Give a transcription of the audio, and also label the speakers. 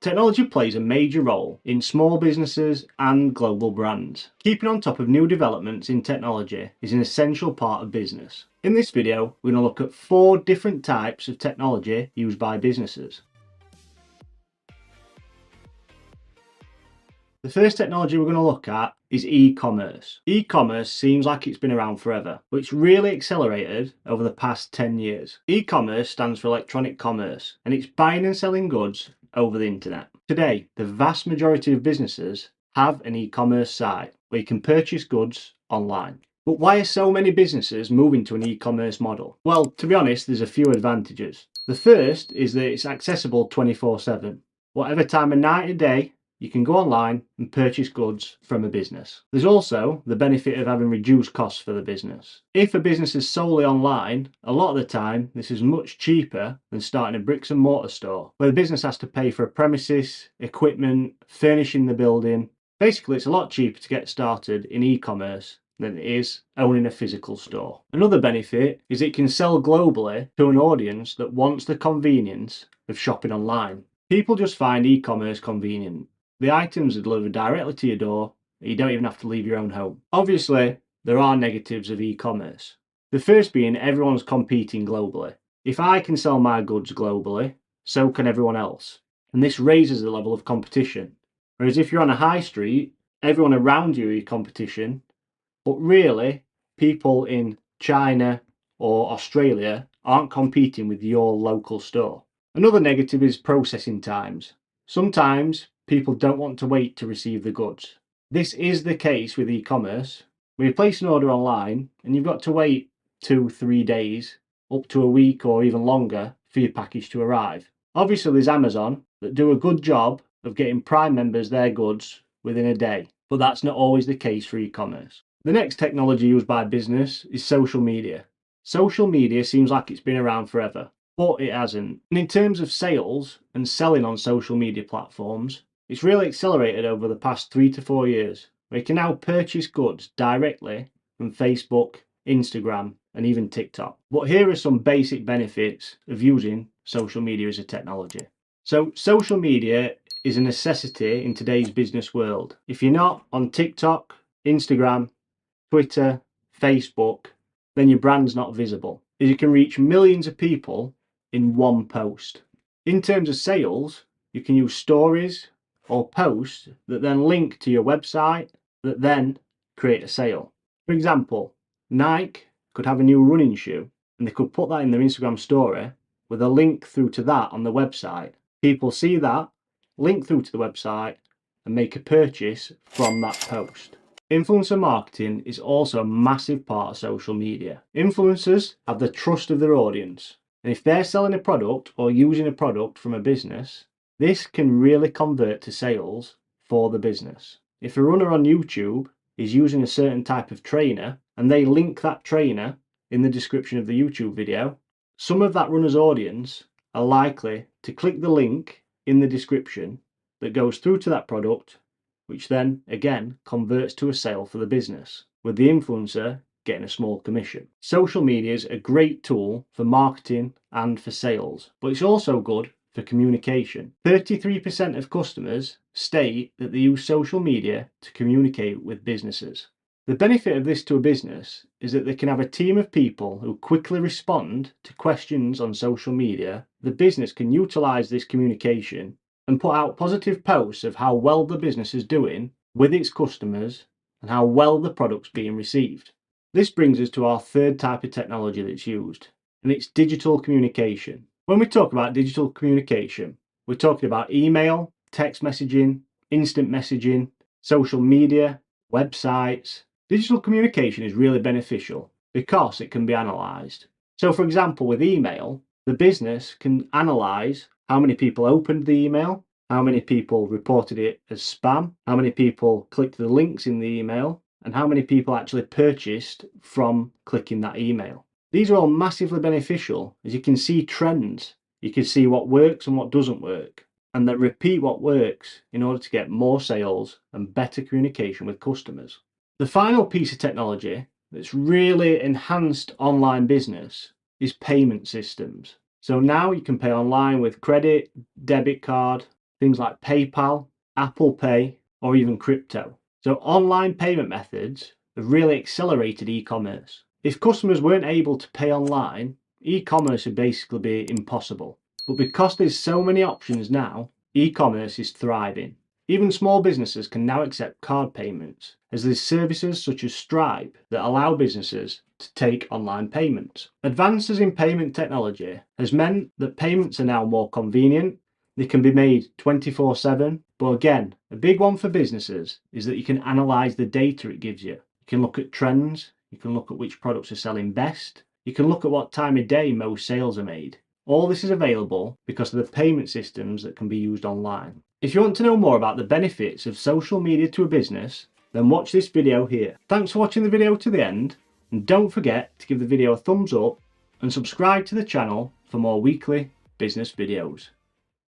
Speaker 1: Technology plays a major role in small businesses and global brands. Keeping on top of new developments in technology is an essential part of business. In this video, we're going to look at 4 different types of technology used by businesses. The first technology we're going to look at is e-commerce. E-commerce seems like it's been around forever, but it's really accelerated over the past 10 years. E-commerce stands for electronic commerce, and it's buying and selling goods over the internet. Today, the vast majority of businesses have an e-commerce site where you can purchase goods online. But why are so many businesses moving to an e-commerce model? Well, to be honest, there's a few advantages. The first is that it's accessible 24/7. Whatever time of night or day, you can go online and purchase goods from a business. There's also the benefit of having reduced costs for the business. If a business is solely online, a lot of the time this is much cheaper than starting a bricks and mortar store, where the business has to pay for a premises, equipment, furnishing the building. Basically, it's a lot cheaper to get started in e-commerce than it is owning a physical store. Another benefit is it can sell globally to an audience that wants the convenience of shopping online. People just find e-commerce convenient. The items are delivered directly to your door, and you don't even have to leave your own home. Obviously, there are negatives of e-commerce. The first being everyone's competing globally. If I can sell my goods globally, so can everyone else. And this raises the level of competition. Whereas if you're on a high street, everyone around you is competition, but really, people in China or Australia aren't competing with your local store. Another negative is processing times. Sometimes people don't want to wait to receive the goods. This is the case with e-commerce. When you place an order online and you've got to wait 2-3 days, up to a week or even longer for your package to arrive. Obviously there's Amazon that do a good job of getting Prime members their goods within a day, but that's not always the case for e-commerce. The next technology used by business is social media. Social media seems like it's been around forever, but it hasn't. And in terms of sales and selling on social media platforms, it's really accelerated over the past 3 to 4 years, where you can now purchase goods directly from Facebook, Instagram, and even TikTok. But here are some basic benefits of using social media as a technology. So social media is a necessity in today's business world. If you're not on TikTok, Instagram, Twitter, Facebook, then your brand's not visible, as you can reach millions of people in one post. In terms of sales, you can use stories or posts that then link to your website that then create a sale. For example, Nike could have a new running shoe and they could put that in their Instagram story with a link through to that on the website. People see that, link through to the website and make a purchase from that post. Influencer marketing is also a massive part of social media. Influencers have the trust of their audience, and if they're selling a product or using a product from a business, this can really convert to sales for the business. If a runner on YouTube is using a certain type of trainer and they link that trainer in the description of the YouTube video, some of that runner's audience are likely to click the link in the description that goes through to that product, which then again converts to a sale for the business, with the influencer getting a small commission. Social media is a great tool for marketing and for sales, but it's also good for communication. 33% of customers state that they use social media to communicate with businesses. The benefit of this to a business is that they can have a team of people who quickly respond to questions on social media. The business can utilize this communication and put out positive posts of how well the business is doing with its customers and how well the product's being received. This brings us to our third type of technology that's used, and it's digital communication. When we talk about digital communication, we're talking about email, text messaging, instant messaging, social media, websites. Digital communication is really beneficial because it can be analysed. So for example, with email, the business can analyse how many people opened the email, how many people reported it as spam, how many people clicked the links in the email, and how many people actually purchased from clicking that email. These are all massively beneficial as you can see trends. You can see what works and what doesn't work, and then repeat what works in order to get more sales and better communication with customers. The final piece of technology that's really enhanced online business is payment systems. So now you can pay online with credit, debit card, things like PayPal, Apple Pay, or even crypto. So online payment methods have really accelerated e-commerce. If customers weren't able to pay online, e-commerce would basically be impossible. But because there's so many options now, e-commerce is thriving. Even small businesses can now accept card payments, as there's services such as Stripe that allow businesses to take online payments. Advances in payment technology has meant that payments are now more convenient. They can be made 24/7, but again, a big one for businesses is that you can analyze the data it gives you. You can look at trends, you can look at which products are selling best, you can look at what time of day most sales are made. All this is available because of the payment systems that can be used online. If you want to know more about the benefits of social media to a business, then watch this video here. Thanks for watching the video to the end, and don't forget to give the video a thumbs up and subscribe to the channel for more weekly business videos.